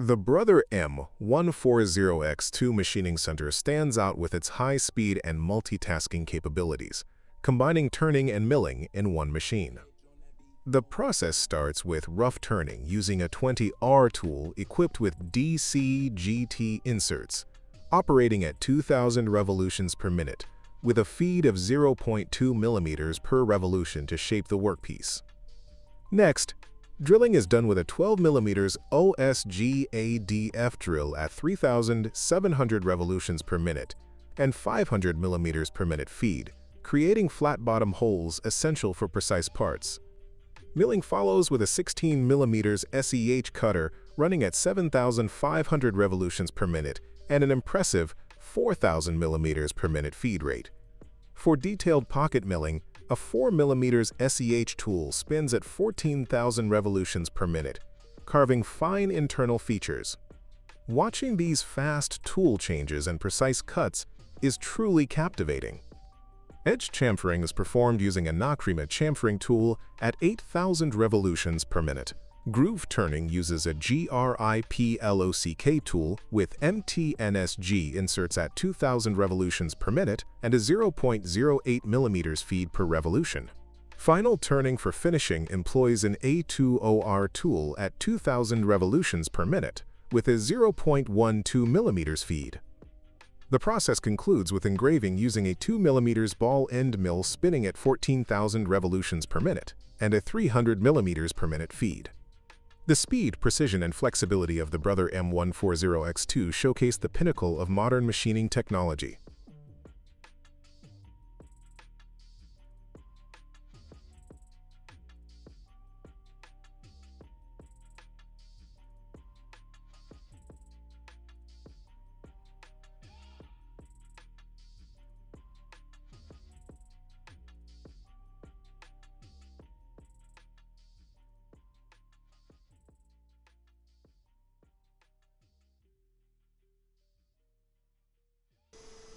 The Brother M140X2 machining center stands out with its high speed and multitasking capabilities, combining turning and milling in one machine. The process starts with rough turning using a 20R tool equipped with DC-GT inserts, operating at 2,000 revolutions per minute, with a feed of 0.2 millimeters per revolution to shape the workpiece. Next, drilling is done with a 12 mm OSGADF drill at 3,700 revolutions per minute and 500 mm per minute feed, creating flat bottom holes essential for precise parts. Milling follows with a 16 mm SEH cutter running at 7,500 revolutions per minute and an impressive 4,000 mm per minute feed rate. For detailed pocket milling, a 4 mm SEH tool spins at 14,000 revolutions per minute, carving fine internal features. Watching these fast tool changes and precise cuts is truly captivating. Edge chamfering is performed using a Nakrima chamfering tool at 8,000 revolutions per minute. Groove turning uses a GRIPLOCK tool with MTNSG inserts at 2,000 revolutions per minute and a 0.08 mm feed per revolution. Final turning for finishing employs an A2OR tool at 2,000 revolutions per minute with a 0.12 mm feed. The process concludes with engraving using a 2 mm ball end mill spinning at 14,000 revolutions per minute and a 300 mm per minute feed. The speed, precision, and flexibility of the Brother M140X2 showcase the pinnacle of modern machining technology.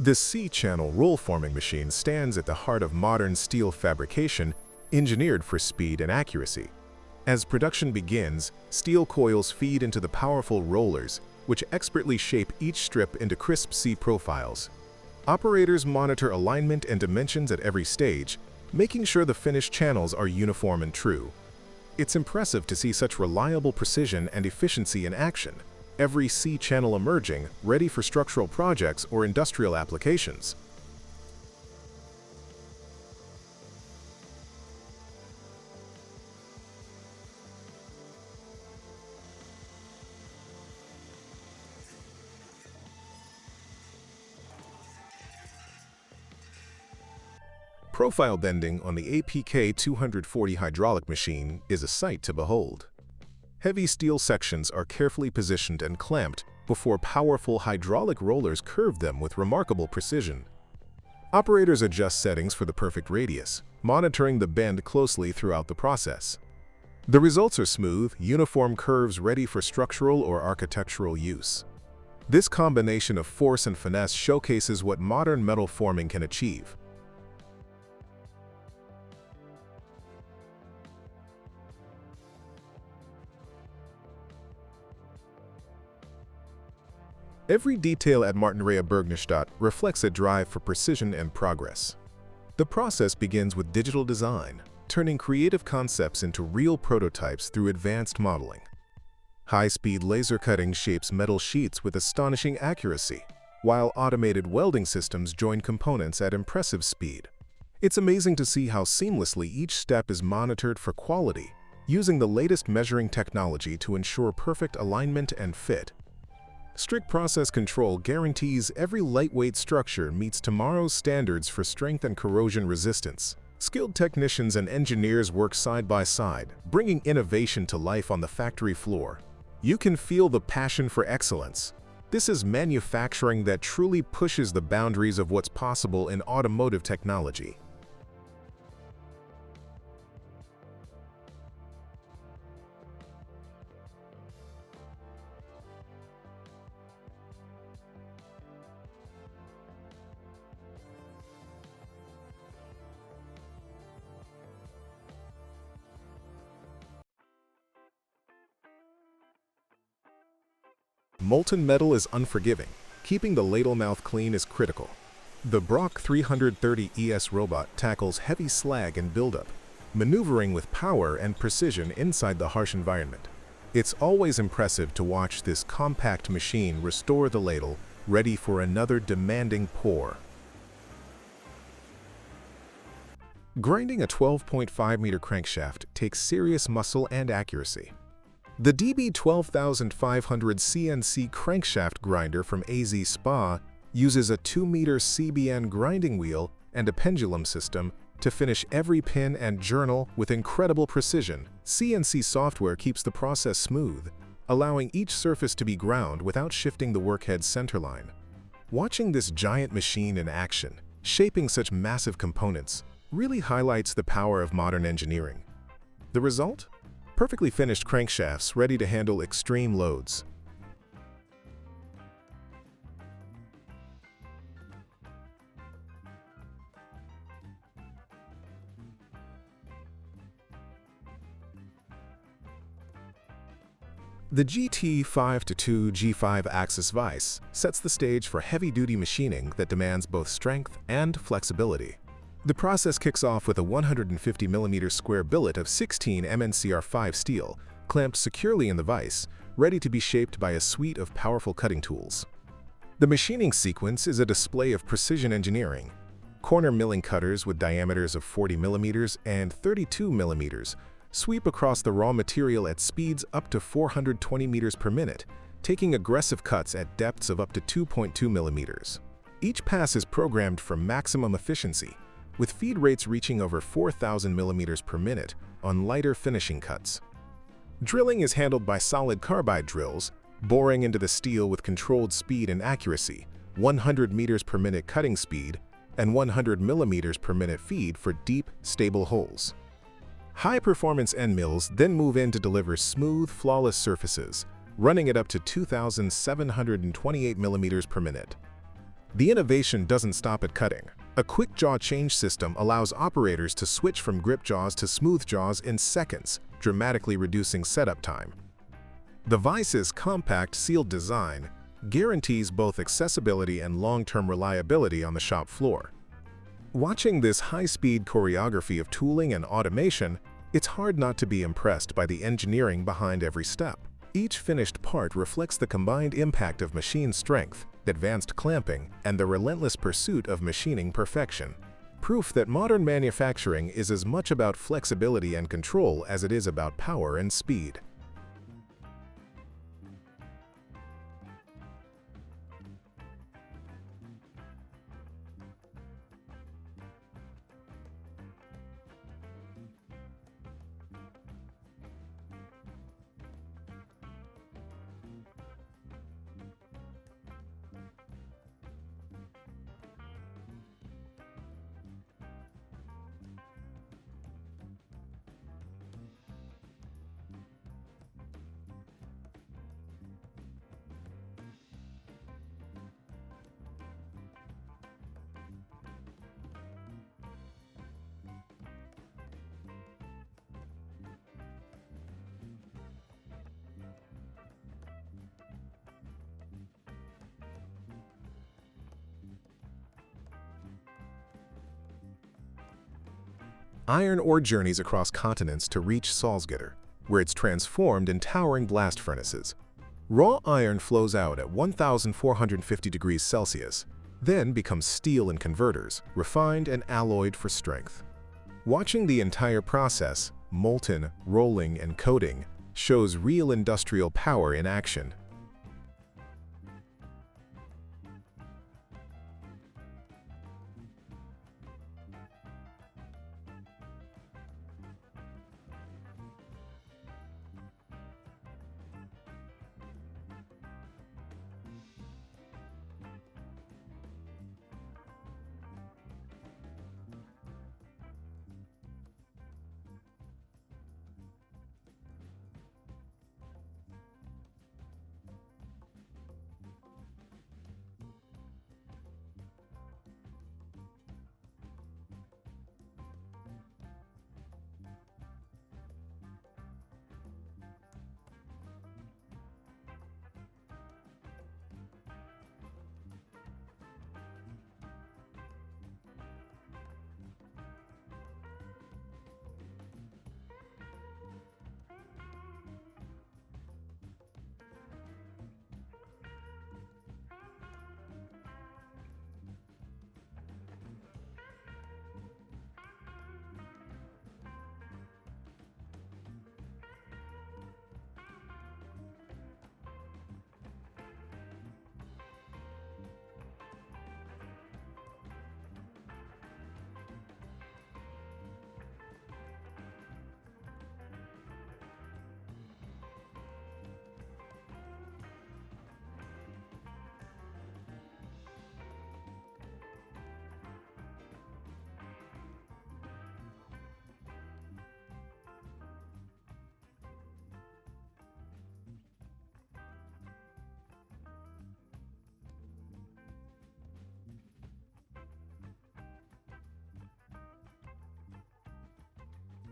The C-channel roll forming machine stands at the heart of modern steel fabrication, engineered for speed and accuracy. As production begins, steel coils feed into the powerful rollers, which expertly shape each strip into crisp C profiles. Operators monitor alignment and dimensions at every stage, making sure the finished channels are uniform and true. It's impressive to see such reliable precision and efficiency in action, every C-channel emerging, ready for structural projects or industrial applications. Profile bending on the APK 240 hydraulic machine is a sight to behold. Heavy steel sections are carefully positioned and clamped before powerful hydraulic rollers curve them with remarkable precision. Operators adjust settings for the perfect radius, monitoring the bend closely throughout the process. The results are smooth, uniform curves ready for structural or architectural use. This combination of force and finesse showcases what modern metal forming can achieve. Every detail at Martinrea Bergnestadt reflects a drive for precision and progress. The process begins with digital design, turning creative concepts into real prototypes through advanced modeling. High-speed laser cutting shapes metal sheets with astonishing accuracy, while automated welding systems join components at impressive speed. It's amazing to see how seamlessly each step is monitored for quality, using the latest measuring technology to ensure perfect alignment and fit. Strict process control guarantees every lightweight structure meets tomorrow's standards for strength and corrosion resistance. Skilled technicians and engineers work side by side, bringing innovation to life on the factory floor. You can feel the passion for excellence. This is manufacturing that truly pushes the boundaries of what's possible in automotive technology. Molten metal is unforgiving. Keeping the ladle mouth clean is critical. The Brock 330 ES robot tackles heavy slag and buildup, maneuvering with power and precision inside the harsh environment. It's always impressive to watch this compact machine restore the ladle, ready for another demanding pour. Grinding a 12.5-meter crankshaft takes serious muscle and accuracy. The DB 12500 CNC crankshaft grinder from AZ Spa uses a 2-meter CBN grinding wheel and a pendulum system to finish every pin and journal with incredible precision. CNC software keeps the process smooth, allowing each surface to be ground without shifting the workhead's centerline. Watching this giant machine in action, shaping such massive components, really highlights the power of modern engineering. The result? Perfectly finished crankshafts ready to handle extreme loads. The GT5-2 G5 axis vise sets the stage for heavy-duty machining that demands both strength and flexibility. The process kicks off with a 150mm square billet of 16 MNCR5 steel, clamped securely in the vise, ready to be shaped by a suite of powerful cutting tools. The machining sequence is a display of precision engineering. Corner milling cutters with diameters of 40mm and 32mm sweep across the raw material at speeds up to 420 meters per minute, taking aggressive cuts at depths of up to 2.2 millimeters. Each pass is programmed for maximum efficiency, with feed rates reaching over 4,000 millimeters per minute on lighter finishing cuts. Drilling is handled by solid carbide drills, boring into the steel with controlled speed and accuracy, 100 meters per minute cutting speed, and 100 millimeters per minute feed for deep, stable holes. High-performance end mills then move in to deliver smooth, flawless surfaces, running at up to 2,728 millimeters per minute. The innovation doesn't stop at cutting. A quick jaw change system allows operators to switch from grip jaws to smooth jaws in seconds, dramatically reducing setup time. The vise's compact sealed design guarantees both accessibility and long-term reliability on the shop floor. Watching this high-speed choreography of tooling and automation, it's hard not to be impressed by the engineering behind every step. Each finished part reflects the combined impact of machine strength, advanced clamping, and the relentless pursuit of machining perfection. Proof that modern manufacturing is as much about flexibility and control as it is about power and speed. Iron ore journeys across continents to reach Salzgitter, where it's transformed in towering blast furnaces. Raw iron flows out at 1,450 degrees Celsius, then becomes steel in converters, refined and alloyed for strength. Watching the entire process, molten, rolling, and coating, shows real industrial power in action.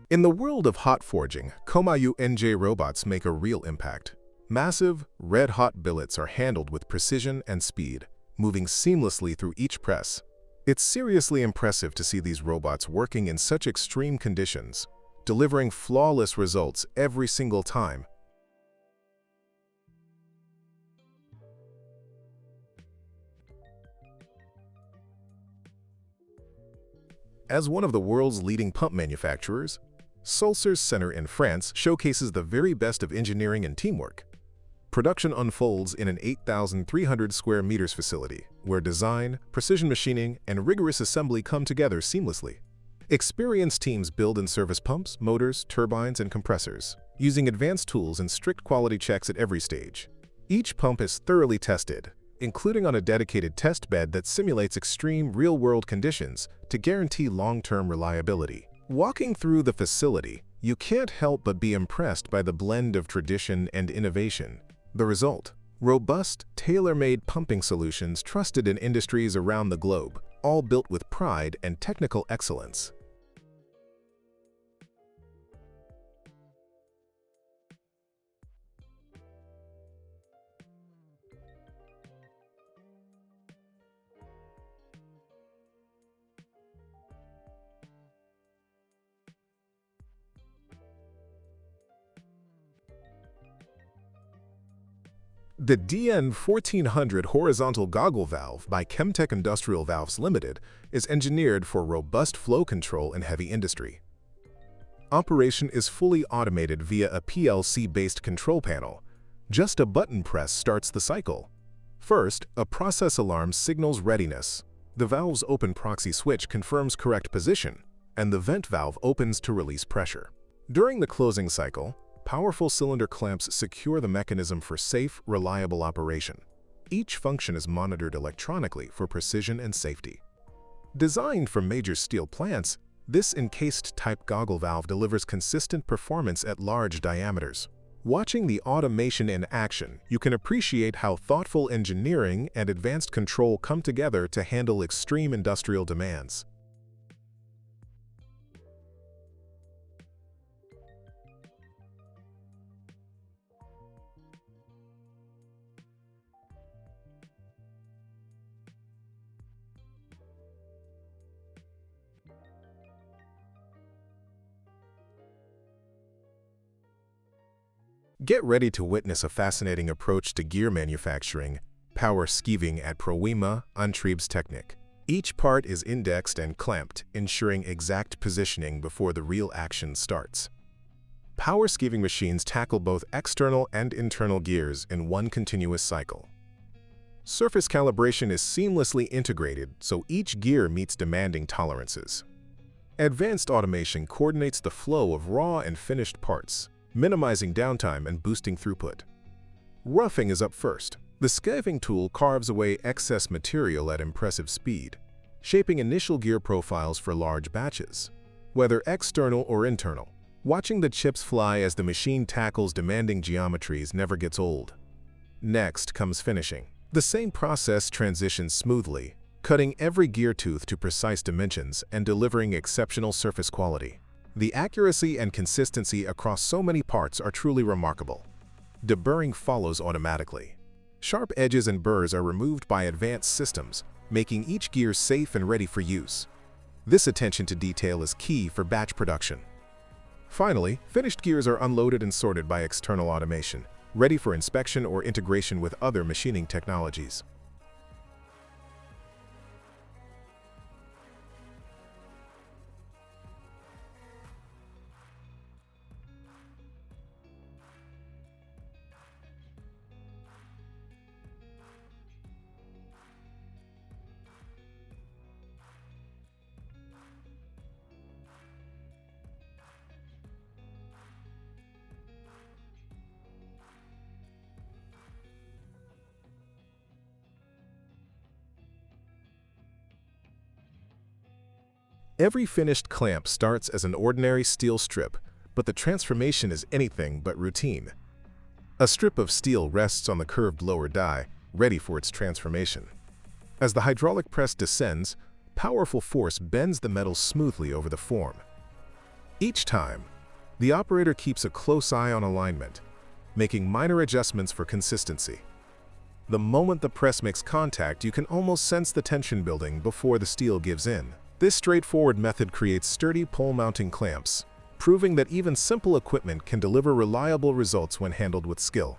In the world of hot forging, Komayu NJ robots make a real impact. Massive, red-hot billets are handled with precision and speed, moving seamlessly through each press. It's seriously impressive to see these robots working in such extreme conditions, delivering flawless results every single time. As one of the world's leading pump manufacturers, Sulzer's Center in France showcases the very best of engineering and teamwork. Production unfolds in an 8,300 square meters facility, where design, precision machining, and rigorous assembly come together seamlessly. Experienced teams build and service pumps, motors, turbines, and compressors, using advanced tools and strict quality checks at every stage. Each pump is thoroughly tested, including on a dedicated test bed that simulates extreme real-world conditions to guarantee long-term reliability. Walking through the facility, you can't help but be impressed by the blend of tradition and innovation. The result: robust, tailor-made pumping solutions trusted in industries around the globe, all built with pride and technical excellence. The DN1400 horizontal goggle valve by Chemtech Industrial Valves Limited is engineered for robust flow control in heavy industry. Operation is fully automated via a PLC-based control panel. Just a button press starts the cycle. First, a process alarm signals readiness. The valve's open proxy switch confirms correct position, and the vent valve opens to release pressure. During the closing cycle, powerful cylinder clamps secure the mechanism for safe, reliable operation. Each function is monitored electronically for precision and safety. Designed for major steel plants, this encased-type goggle valve delivers consistent performance at large diameters. Watching the automation in action, you can appreciate how thoughtful engineering and advanced control come together to handle extreme industrial demands. Get ready to witness a fascinating approach to gear manufacturing, power skeeving at Proima Antriebstechnik. Each part is indexed and clamped, ensuring exact positioning before the real action starts. Power skeeving machines tackle both external and internal gears in one continuous cycle. Surface calibration is seamlessly integrated, so each gear meets demanding tolerances. Advanced automation coordinates the flow of raw and finished parts, minimizing downtime and boosting throughput. Roughing is up first. The skeeving tool carves away excess material at impressive speed, shaping initial gear profiles for large batches. Whether external or internal, watching the chips fly as the machine tackles demanding geometries never gets old. Next comes finishing. The same process transitions smoothly, cutting every gear tooth to precise dimensions and delivering exceptional surface quality. The accuracy and consistency across so many parts are truly remarkable. Deburring follows automatically. Sharp edges and burrs are removed by advanced systems, making each gear safe and ready for use. This attention to detail is key for batch production. Finally, finished gears are unloaded and sorted by external automation, ready for inspection or integration with other machining technologies. Every finished clamp starts as an ordinary steel strip, but the transformation is anything but routine. A strip of steel rests on the curved lower die, ready for its transformation. As the hydraulic press descends, powerful force bends the metal smoothly over the form. Each time, the operator keeps a close eye on alignment, making minor adjustments for consistency. The moment the press makes contact, you can almost sense the tension building before the steel gives in. This straightforward method creates sturdy pole-mounting clamps, proving that even simple equipment can deliver reliable results when handled with skill.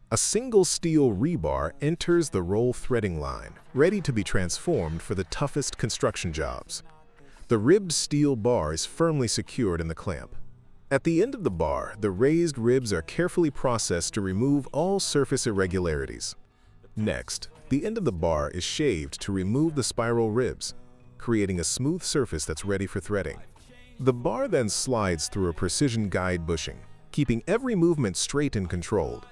A single steel rebar enters the roll threading line, ready to be transformed for the toughest construction jobs. The ribbed steel bar is firmly secured in the clamp. At the end of the bar, the raised ribs are carefully processed to remove all surface irregularities. Next, the end of the bar is shaved to remove the spiral ribs, creating a smooth surface that's ready for threading. The bar then slides through a precision guide bushing, keeping every movement straight and controlled.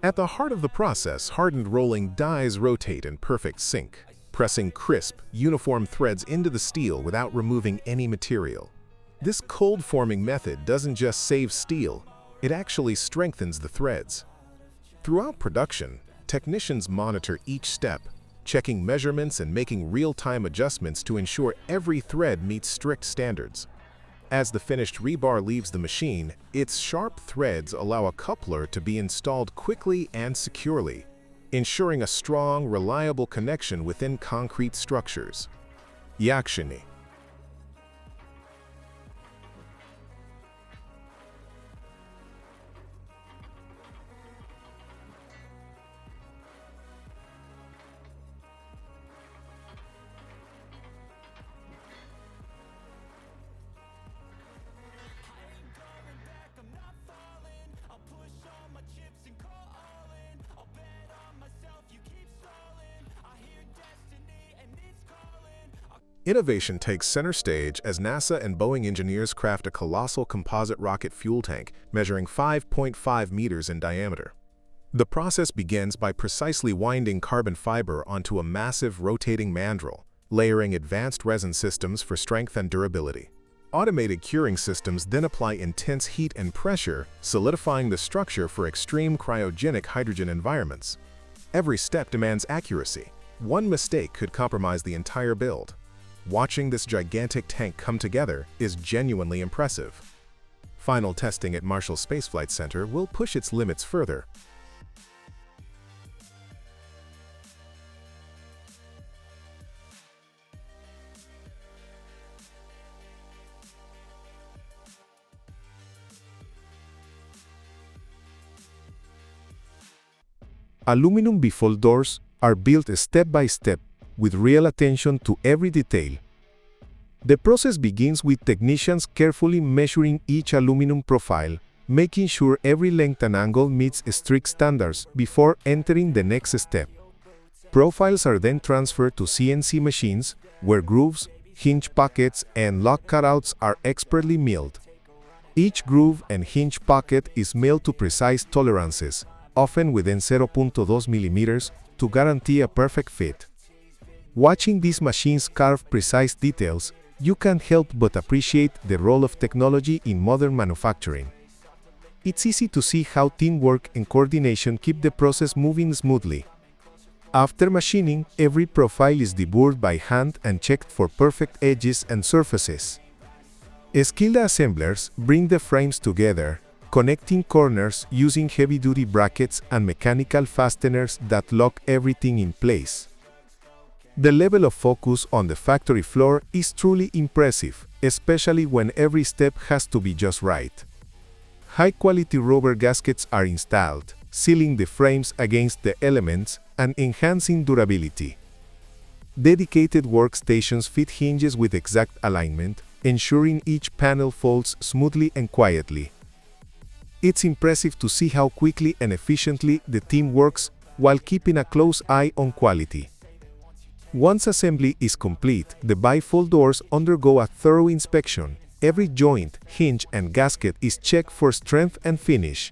At the heart of the process, hardened rolling dies rotate in perfect sync, pressing crisp, uniform threads into the steel without removing any material. This cold forming method doesn't just save steel, it actually strengthens the threads. Throughout production, technicians monitor each step, checking measurements and making real-time adjustments to ensure every thread meets strict standards. As the finished rebar leaves the machine, its sharp threads allow a coupler to be installed quickly and securely, ensuring a strong, reliable connection within concrete structures. Yakshini. Innovation takes center stage as NASA and Boeing engineers craft a colossal composite rocket fuel tank measuring 5.5 meters in diameter. The process begins by precisely winding carbon fiber onto a massive rotating mandrel, layering advanced resin systems for strength and durability. Automated curing systems then apply intense heat and pressure, solidifying the structure for extreme cryogenic hydrogen environments. Every step demands accuracy. One mistake could compromise the entire build. Watching this gigantic tank come together is genuinely impressive. Final testing at Marshall Space Flight Center will push its limits further. Aluminum bifold doors are built step by step with real attention to every detail. The process begins with technicians carefully measuring each aluminum profile, making sure every length and angle meets strict standards before entering the next step. Profiles are then transferred to CNC machines, where grooves, hinge pockets, and lock cutouts are expertly milled. Each groove and hinge pocket is milled to precise tolerances, often within 0.2 millimeters, to guarantee a perfect fit. Watching these machines carve precise details, you can't help but appreciate the role of technology in modern manufacturing. It's easy to see how teamwork and coordination keep the process moving smoothly. After machining, every profile is deburred by hand and checked for perfect edges and surfaces. Skilled assemblers bring the frames together, connecting corners using heavy-duty brackets and mechanical fasteners that lock everything in place. The level of focus on the factory floor is truly impressive, especially when every step has to be just right. High-quality rubber gaskets are installed, sealing the frames against the elements and enhancing durability. Dedicated workstations fit hinges with exact alignment, ensuring each panel folds smoothly and quietly. It's impressive to see how quickly and efficiently the team works while keeping a close eye on quality. Once assembly is complete, the bifold doors undergo a thorough inspection. Every joint, hinge, and gasket is checked for strength and finish.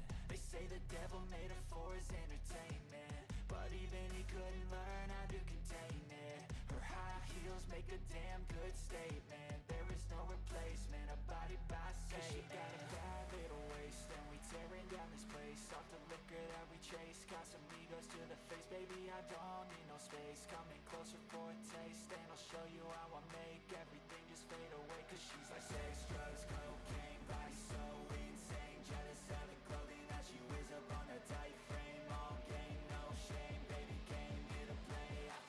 I don't need no space. Coming closer for a taste, and I'll show you how I make